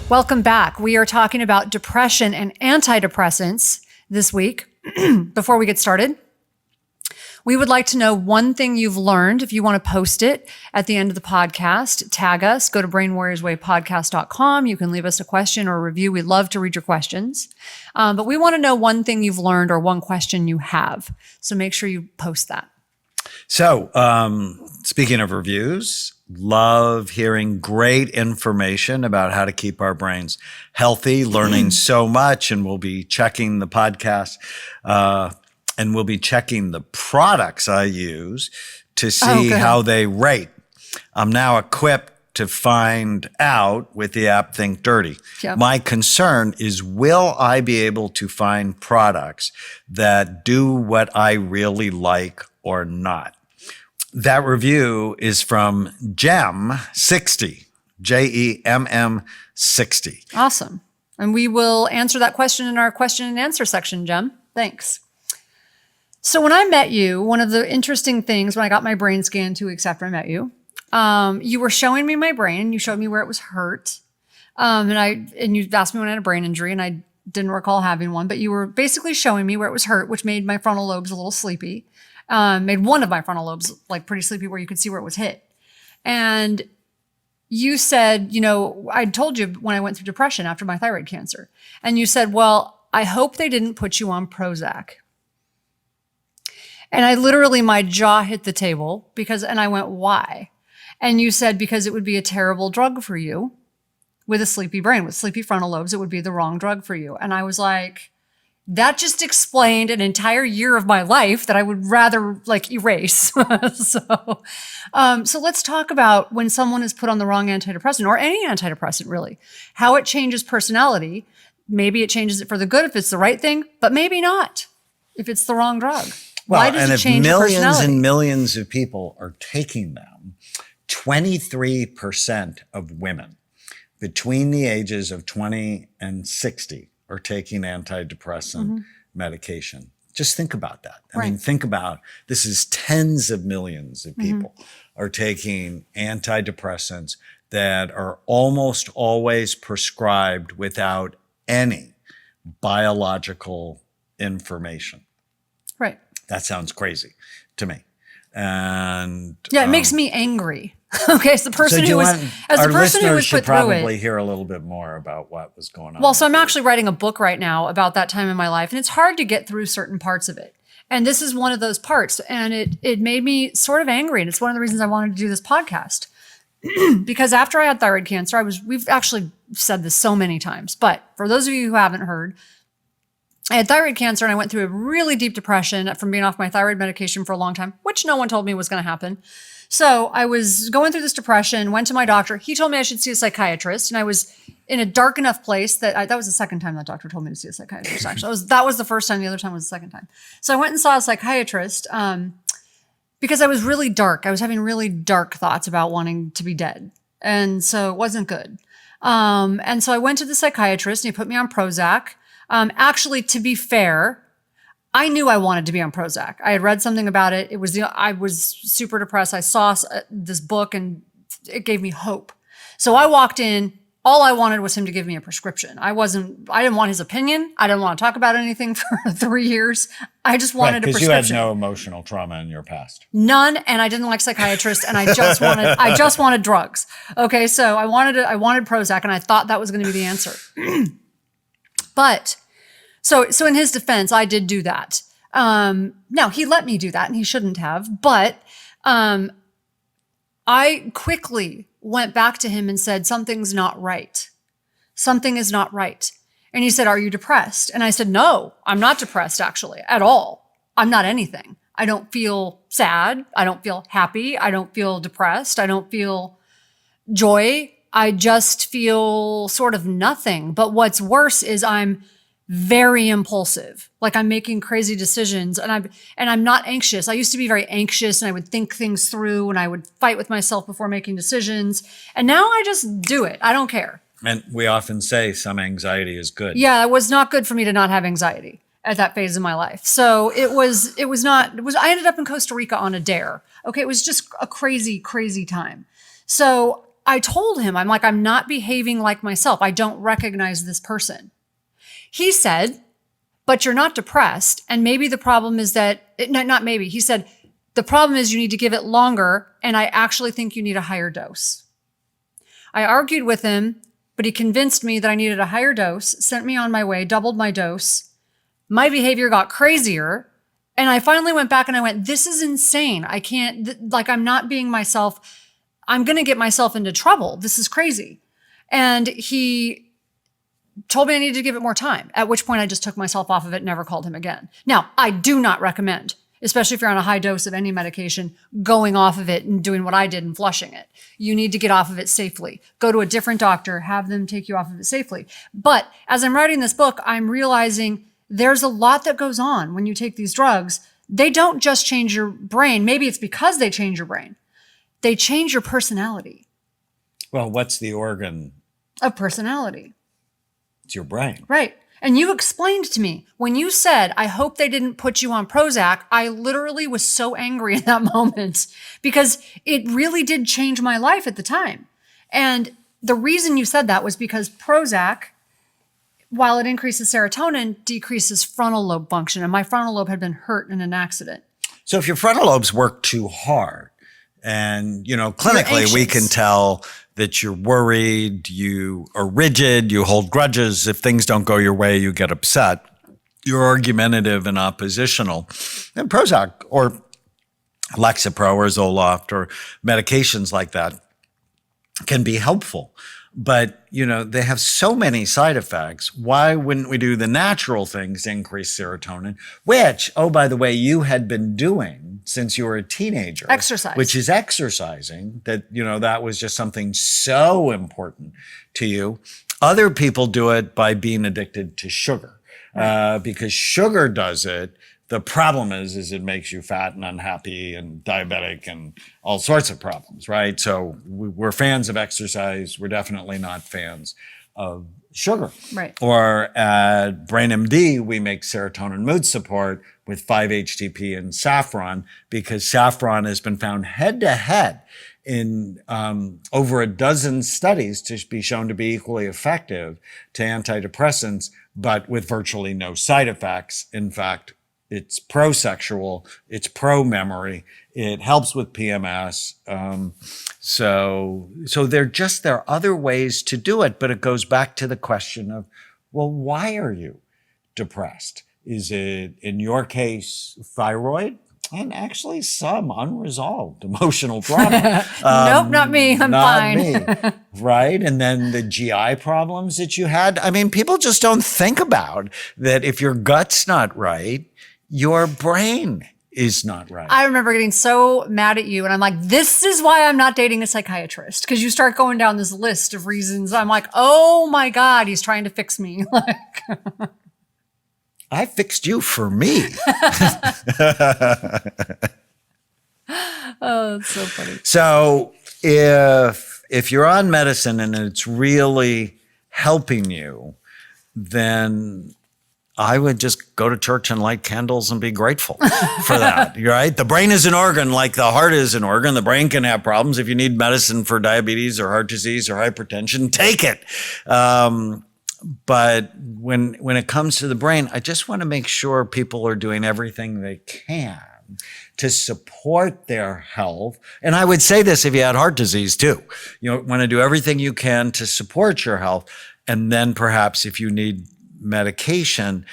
Welcome back. We are talking about depression and antidepressants this week. Before we get started, we would like to know one thing you've learned. If you want to post it at the end of the podcast, tag us, go to brainwarriorswaypodcast.com. You can leave us a question or a review. We'd love to read your questions. But we want to know one thing you've learned or one question you have. So make sure you post that. So, speaking of reviews, love hearing great information about how to keep our brains healthy, learning so much, and we'll be checking the podcast, and we'll be checking the products I use to see how they rate. I'm now equipped to find out with the app Think Dirty. Yep. My concern is, will I be able to find products that do what I really like or not? That review is from Gem60, Jemm 60. Awesome. And we will answer that question in our question and answer section, Gem. Thanks. So when I met you, one of the interesting things when I got my brain scan 2 weeks after I met you, you were showing me my brain. You showed me where it was hurt. And you asked me when I had a brain injury, and I didn't recall having one, but you were basically showing me where it was hurt, which made my frontal lobes a little sleepy. Made one of my frontal lobes like pretty sleepy where you could see where it was hit. And you said, I told you when I went through depression after my thyroid cancer. And you said, well, I hope they didn't put you on Prozac. And I literally, my jaw hit the table and I went, why? And you said, because it would be a terrible drug for you with a sleepy brain, with sleepy frontal lobes, it would be the wrong drug for you. And I was like, that just explained an entire year of my life that I would rather erase. So let's talk about when someone is put on the wrong antidepressant, or any antidepressant really, how it changes personality. Maybe it changes it for the good if it's the right thing, but maybe not if it's the wrong drug. Why does it change your personality? And if millions and millions of people are taking them, 23% of women between the ages of 20 and 60 are taking antidepressant medication. Just think about that. I mean, think about, this is tens of millions of people are taking antidepressants that are almost always prescribed without any biological information. Right. That sounds crazy to me. And it makes me angry. Okay, as the person who was put through it. Listeners should probably hear a little bit more about what was going on. Well, so I'm actually writing a book right now about that time in my life, and it's hard to get through certain parts of it. And this is one of those parts, and it made me sort of angry, and it's one of the reasons I wanted to do this podcast. Because after I had thyroid cancer, we've actually said this so many times, but for those of you who haven't heard, I had thyroid cancer, and I went through a really deep depression from being off my thyroid medication for a long time, which no one told me was going to happen. So I was going through this depression, went to my doctor. He told me I should see a psychiatrist, and I was in a dark enough place that was the second time that doctor told me to see a psychiatrist, actually. That was the first time. The other time was the second time. So I went and saw a psychiatrist because I was really dark. I was having really dark thoughts about wanting to be dead. And so it wasn't good. And so I went to the psychiatrist, and he put me on Prozac. Actually, to be fair, I knew I wanted to be on Prozac. I had read something about it. I was super depressed. I saw this book, and it gave me hope. So I walked in. All I wanted was him to give me a prescription. I didn't want his opinion. I didn't want to talk about anything for 3 years. I just wanted a prescription. Because you had no emotional trauma in your past. None, and I didn't like psychiatrists, and I just wanted drugs. Okay, so I wanted Prozac, and I thought that was going to be the answer. But so in his defense, I did do that. Now he let me do that, and he shouldn't have. But I quickly went back to him and said, something's not right. Something is not right. And he said, are you depressed? And I said, no, I'm not depressed actually at all. I'm not anything. I don't feel sad. I don't feel happy. I don't feel depressed. I don't feel joy. I just feel sort of nothing. But what's worse is I'm very impulsive. Like I'm making crazy decisions, and I'm not anxious. I used to be very anxious, and I would think things through, and I would fight with myself before making decisions. And now I just do it. I don't care. And we often say some anxiety is good. Yeah, it was not good for me to not have anxiety at that phase of my life. So I ended up in Costa Rica on a dare. Okay. It was just a crazy, crazy time. So I told him, I'm like, I'm not behaving like myself. I don't recognize this person. He said, but you're not depressed. And maybe the problem is that, not maybe, he said, the problem is you need to give it longer. And I actually think you need a higher dose. I argued with him, but he convinced me that I needed a higher dose, sent me on my way, doubled my dose. My behavior got crazier. And I finally went back and I went, this is insane. I can't, I'm not being myself. I'm going to get myself into trouble. This is crazy. And he told me I needed to give it more time, at which point I just took myself off of it and never called him again. Now, I do not recommend, especially if you're on a high dose of any medication, going off of it and doing what I did and flushing it. You need to get off of it safely. Go to a different doctor, have them take you off of it safely. But as I'm writing this book, I'm realizing there's a lot that goes on when you take these drugs. They don't just change your brain. Maybe it's because they change your brain. They change your personality. Well, what's the organ of personality? It's your brain. Right. And you explained to me when you said, I hope they didn't put you on Prozac. I literally was so angry in that moment because it really did change my life at the time. And the reason you said that was because Prozac, while it increases serotonin, decreases frontal lobe function. And my frontal lobe had been hurt in an accident. So if your frontal lobes work too hard, and, clinically, we can tell that you're worried, you are rigid, you hold grudges. If things don't go your way, you get upset. You're argumentative and oppositional. And Prozac or Lexapro or Zoloft or medications like that can be helpful. But, they have so many side effects. Why wouldn't we do the natural things to increase serotonin, which, oh, by the way, you had been doing since you were a teenager. Exercise. Which is exercising. That was just something so important to you. Other people do it by being addicted to sugar, because sugar does it. The problem is it makes you fat and unhappy and diabetic and all sorts of problems, right? So we're fans of exercise. We're definitely not fans of sugar. Right. Or at BrainMD, we make serotonin mood support with 5-HTP and saffron, because saffron has been found head-to-head in over a dozen studies to be shown to be equally effective to antidepressants, but with virtually no side effects. In fact, it's pro-sexual, it's pro-memory, it helps with PMS. So there are other ways to do it, but it goes back to the question of, well, why are you depressed? Is it, in your case, thyroid? And actually some unresolved emotional trauma. Nope, not me. I'm fine. Not me, right? And then the GI problems that you had. I mean, people just don't think about that. If your gut's not right, your brain is not right. I remember getting so mad at you, and I'm like, this is why I'm not dating a psychiatrist, because you start going down this list of reasons. I'm like, oh my God, he's trying to fix me. I fixed you for me. Oh, that's so funny. So if you're on medicine and it's really helping you, then I would just go to church and light candles and be grateful for that, right? The brain is an organ like the heart is an organ. The brain can have problems. If you need medicine for diabetes or heart disease or hypertension, take it. But when it comes to the brain, I just want to make sure people are doing everything they can to support their health. And I would say this if you had heart disease too. You want to do everything you can to support your health. And then perhaps if you need medication,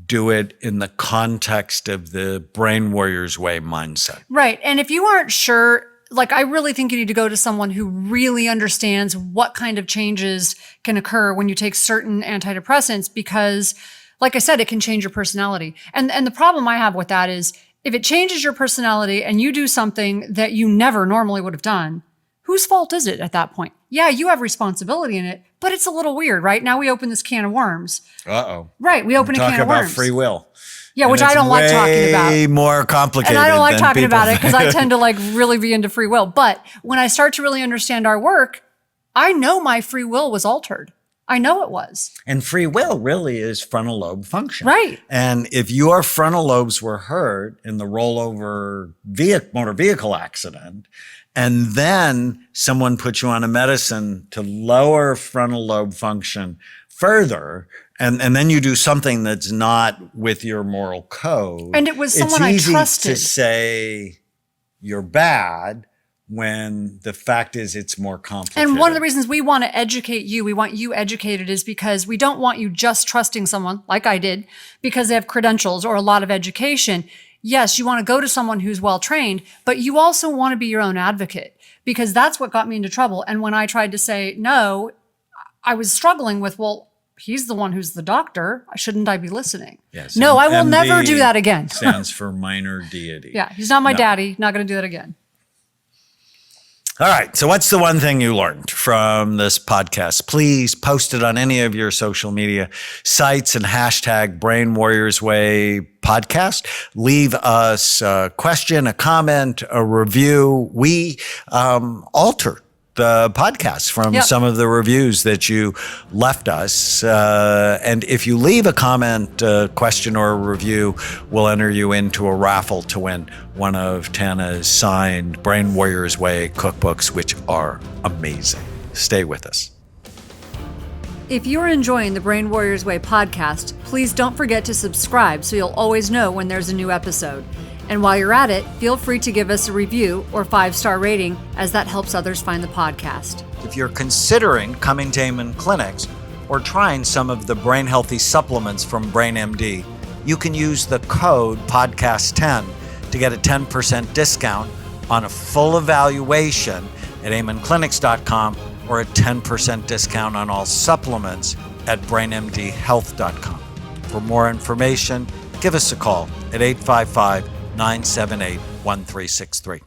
do it in the context of the Brain Warriors Way mindset. Right. And if you aren't sure, I really think you need to go to someone who really understands what kind of changes can occur when you take certain antidepressants, because, like I said, it can change your personality. And the problem I have with that is if it changes your personality and you do something that you never normally would have done, whose fault is it at that point? Yeah, you have responsibility in it, but it's a little weird, right? Now we open this can of worms. Uh-oh. Right, we open a can of worms. Talk about free will. Yeah, which I don't like talking about. Way more complicated. And I don't like talking about it because think. I tend to really be into free will. But when I start to really understand our work, I know my free will was altered. I know it was. And free will really is frontal lobe function. Right. And if your frontal lobes were hurt in the rollover motor vehicle accident, and then someone put you on a medicine to lower frontal lobe function further, and then you do something that's not with your moral code. And it was someone I trusted. It's easy to say you're bad when the fact is it's more complicated. And one of the reasons we want to educate you, we want you educated, is because we don't want you just trusting someone like I did because they have credentials or a lot of education. Yes, you want to go to someone who's well-trained, but you also want to be your own advocate, because that's what got me into trouble. And when I tried to say no, I was struggling with, well, he's the one who's the doctor. Shouldn't I be listening? Yes. No, I will MD never do that again. Stands for minor deity. Yeah, he's not my daddy. Not going to do that again. All right. So what's the one thing you learned from this podcast? Please post it on any of your social media sites and hashtag Brain Warriors Way podcast. Leave us a question, a comment, a review. We alter the podcast from some of the reviews that you left us. And if you leave a comment, a question, or a review, we'll enter you into a raffle to win one of Tana's signed Brain Warriors Way cookbooks, which are amazing. Stay with us. If you're enjoying the Brain Warriors Way podcast, please don't forget to subscribe so you'll always know when there's a new episode. And while you're at it, feel free to give us a review or 5-star rating, as that helps others find the podcast. If you're considering coming to Amen clinics or trying some of the brain healthy supplements from BrainMD, you can use the code podcast10 to get a 10% discount on a full evaluation at amenclinics.com or a 10% discount on all supplements at brainmdhealth.com. For more information, give us a call at 855-978-1363.